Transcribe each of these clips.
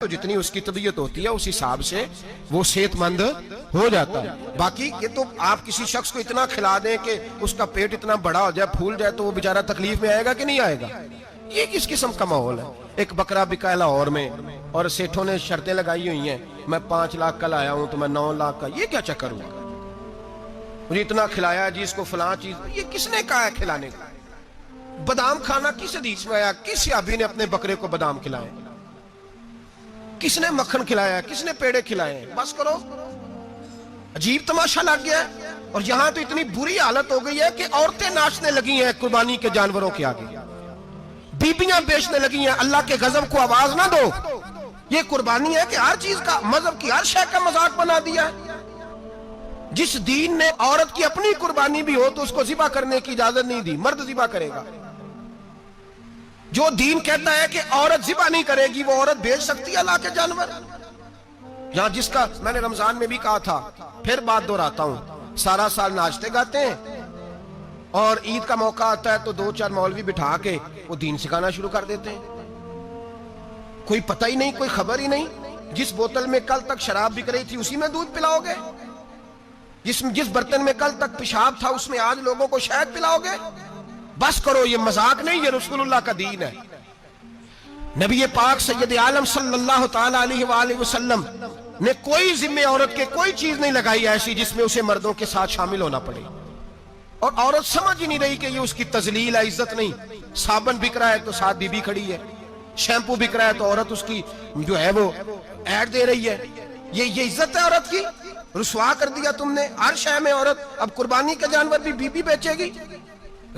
تو جتنی اس کی طبیعت ہوتی ہے اس حساب سے وہ صحت مند ہو جاتا ہے. باقی یہ تو آپ کسی شخص کو اتنا کھلا دیں کہ اس کا پیٹ اتنا بڑا ہو جائے, پھول جائے, تو وہ بیچارہ تکلیف میں آئے گا کہ نہیں آئے گا؟ یہ کس قسم کا ماحول ہے؟ ایک بکرا بکا ہے لاہور میں اور سیٹھوں نے شرطیں لگائی ہوئی ہیں, میں 5 لاکھ کا لایا ہوں تو میں 9 لاکھ کا. یہ کیا چکر ہوا؟ مجھے اتنا کھلایا جی اس کو فلاں چیز. یہ کس نے کہا ہے کھلانے کا؟ بادام کھانا کس حدیث میں آیا؟ کس صحابی نے اپنے بکرے کو بادام کھلائے؟ کس نے مکھن کھلایا؟ کس نے پیڑے کھلائے؟ بس کرو, عجیب تماشا لگ گیا ہے. اور یہاں تو اتنی بری حالت ہو گئی ہے کہ عورتیں ناچنے لگی ہیں قربانی کے جانوروں کے آگے, بیبیاں بیچنے لگی ہیں. اللہ کے غضب کو آواز نہ دو. یہ قربانی ہے کہ ہر چیز کا, مذہب کی ہر شے کا مذاق بنا دیا ہے. جس دین نے عورت کی اپنی قربانی بھی ہو تو اس کو ذبح کرنے کی اجازت نہیں دی, مرد ذبح کرے گا. جو دین کہتا ہے کہ عورت ذبح نہیں کرے گی, وہ عورت بیچ سکتی ہے اللہ کے جانور؟ یہاں جس کا میں نے رمضان میں بھی کہا تھا, پھر بات دہراتا ہوں, سارا سال ناچتے گاتے ہیں اور عید کا موقع آتا ہے تو 2-4 مولوی بٹھا کے وہ دین سکھانا شروع کر دیتے ہیں. کوئی پتہ ہی نہیں, کوئی خبر ہی نہیں. جس بوتل میں کل تک شراب بک رہی تھی اسی میں دودھ پلاؤ گے؟ جس برتن میں کل تک پیشاب تھا اس میں آج لوگوں کو شہد پلاؤ گے؟ بس کرو, یہ مذاق نہیں, یہ رسول اللہ کا دین ہے. نبی پاک سید عالم صلی اللہ تعالی علیہ وآلہ وسلم نے کوئی ذمہ عورت کے کوئی چیز نہیں لگائی ایسی جس میں اسے مردوں کے ساتھ شامل ہونا پڑے. اور عورت سمجھ ہی نہیں رہی کہ یہ اس کی تذلیل ہے, عزت نہیں. صابن بک رہا ہے تو ساتھ بی بی کھڑی ہے, شیمپو بک رہا ہے تو عورت اس کی جو ہے وہ ایڈ دے رہی ہے. یہ عزت ہے عورت کی؟ رسوا کر دیا تم نے ہر شے میں عورت. اب قربانی کے جانور بھی بی بی بیچے گی؟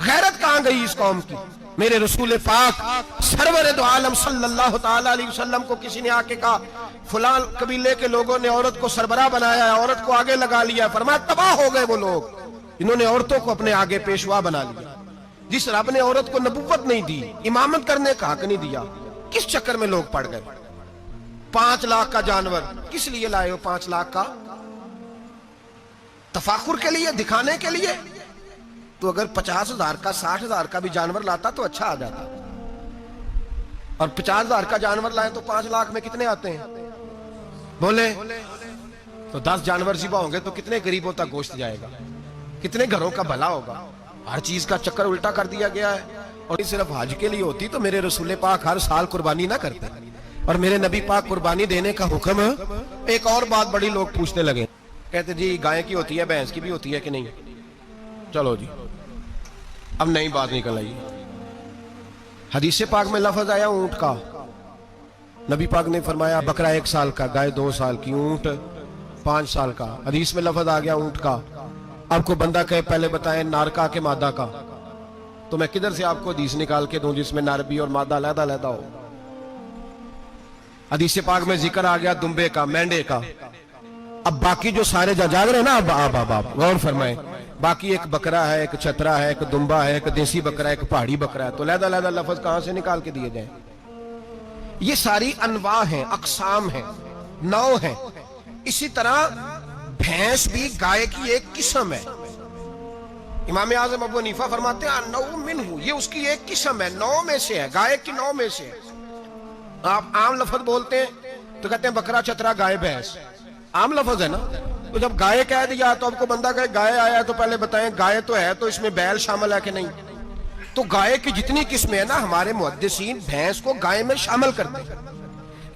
غیرت کہاں گئی اس قوم کی؟ میرے رسول پاک سرور دو عالم صلی اللہ تعالی علیہ وسلم کو کسی نے آ کے کہا فلاں قبیلے کے لوگوں نے عورت کو سربراہ بنایا ہے, عورت کو آگے لگا لیا. فرمایا تباہ ہو گئے وہ لوگ انہوں نے عورتوں کو اپنے آگے پیشوا بنا لیا. جس رب نے عورت کو نبوت نہیں دی, امامت کرنے کا حق نہیں دیا, کس چکر میں لوگ پڑ گئے؟ 5 لاکھ کا جانور کس لیے لائے ہو؟ 5 لاکھ کا تفاخر کے لیے, دکھانے کے لیے؟ تو اگر 50,000 کا 60,000 کا بھی جانور لاتا تو اچھا آ جاتا. اور 50,000 کا جانور لائیں تو 5 لاکھ میں کتنے آتے ہیں بولے؟ تو 10 جانور ذبح ہوں گے تو کتنے غریبوں تک گوشت جائے گا, کتنے گھروں کا بھلا ہوگا. ہر چیز کا چکر الٹا کر دیا گیا ہے. اور صرف حج کے لیے ہوتی تو میرے رسول پاک ہر سال قربانی نہ کرتے, اور میرے نبی پاک قربانی دینے کا حکم. ایک اور بات بڑی لوگ پوچھنے لگے, کہتے جی گائے کی ہوتی ہے, بھینس کی بھی ہوتی ہے کہ نہیں؟ چلو جی اب نئی بات نکل آئی. حدیث پاک میں لفظ آیا اونٹ کا, نبی پاک نے فرمایا بکرا 1 سال کا, گائے 2 سال کی, اونٹ 5 سال کا. حدیث میں لفظ آ گیا اونٹ کا. آپ کو بندہ کہے پہلے بتائیں نار کا کہ مادہ کا, تو میں کدھر سے آپ کو حدیث نکال کے دوں جس میں نار بھی اور مادہ علیحدہ علیحدہ ہو؟ حدیث پاک میں ذکر آ گیا دمبے کا, مینڈے کا. اب باقی جو سارے جاگ رہے ہیں نا, آپ غور فرمائیں, باقی ایک بکرا ہے, ایک چترا ہے, ایک دمبا ہے, ایک دیسی بکرا ہے, ایک پہاڑی بکرا ہے, تو علیحدہ علیحدہ لفظ کہاں سے نکال کے دیے جائیں؟ یہ ساری انواع ہیں, اقسام ہیں, نوع ہیں. اسی طرح بھینس بھی گائے کی ایک قسم ہے. امام اعظم ابو حنیفہ فرماتے ہیں نوع منہ, یہ اس کی ایک قسم ہے, نوع میں سے ہے, گائے کی نوع میں سے. آپ عام لفظ بولتے ہیں تو کہتے ہیں بکرا چترا گائے بھینس, عام لفظ ہے نا. تو جب گائے کہہ دیا تو آپ کو بندہ کہے گائے آیا تو پہلے بتائیں گائے تو ہے تو اس میں بیل شامل ہے کہ نہیں؟ تو گائے کی جتنی قسمیں ہیں نا, ہمارے محدثین بھینس کو گائے میں شامل کرتے ہیں.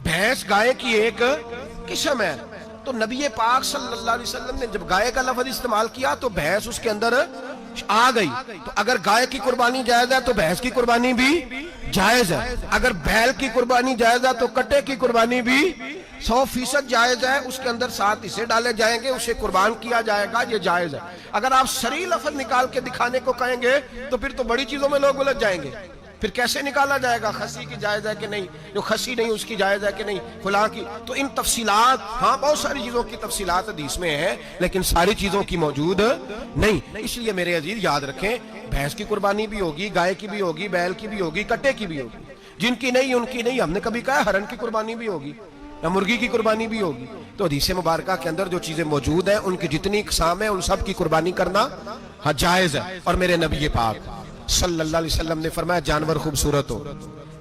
بھینس گائے کی ایک قسم ہے. تو نبی پاک صلی اللہ علیہ وسلم نے جب گائے کا لفظ استعمال کیا تو بھینس اس کے اندر آ گئی. تو اگر گائے کی قربانی جائز ہے تو بھینس کی قربانی بھی جائز ہے. اگر بیل کی قربانی جائز ہے تو کٹے کی قربانی بھی 100% جائز ہے. اس کے اندر 7 حصے ڈالے جائیں گے, اسے قربان کیا جائے گا, یہ جائز ہے. اگر آپ صریح لفظ نکال کے دکھانے کو کہیں گے تو پھر تو بڑی چیزوں میں لوگ الجھ جائیں گے. پھر کیسے نکالا جائے گا خسی کی جائز ہے کہ نہیں, جو خسی نہیں اس کی جائز ہے کہ نہیں, فلاں کی. تو ان تفصیلات, ہاں بہت ساری چیزوں کی تفصیلات حدیث میں ہیں لیکن ساری چیزوں کی موجود نہیں. اس لیے میرے عزیز یاد رکھیں, بھینس کی قربانی بھی ہوگی, گائے کی بھی ہوگی, بیل کی بھی ہوگی, کٹے کی بھی ہوگی. جن کی نہیں ان کی نہیں. ہم نے کبھی کہا ہرن کی قربانی بھی ہوگی یا مرغی کی قربانی بھی ہوگی. تو حدیث مبارکہ کے اندر جو چیزیں موجود ہیں ان کی جتنی اقسام ہیں ان سب کی قربانی کرنا جائز ہے. اور میرے نبی پاک صلی اللہ علیہ وسلم نے فرمایا جانور خوبصورت ہو,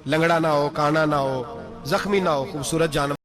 لنگڑا نہ ہو, کانا نہ ہو, زخمی نہ ہو خوبصورت جانور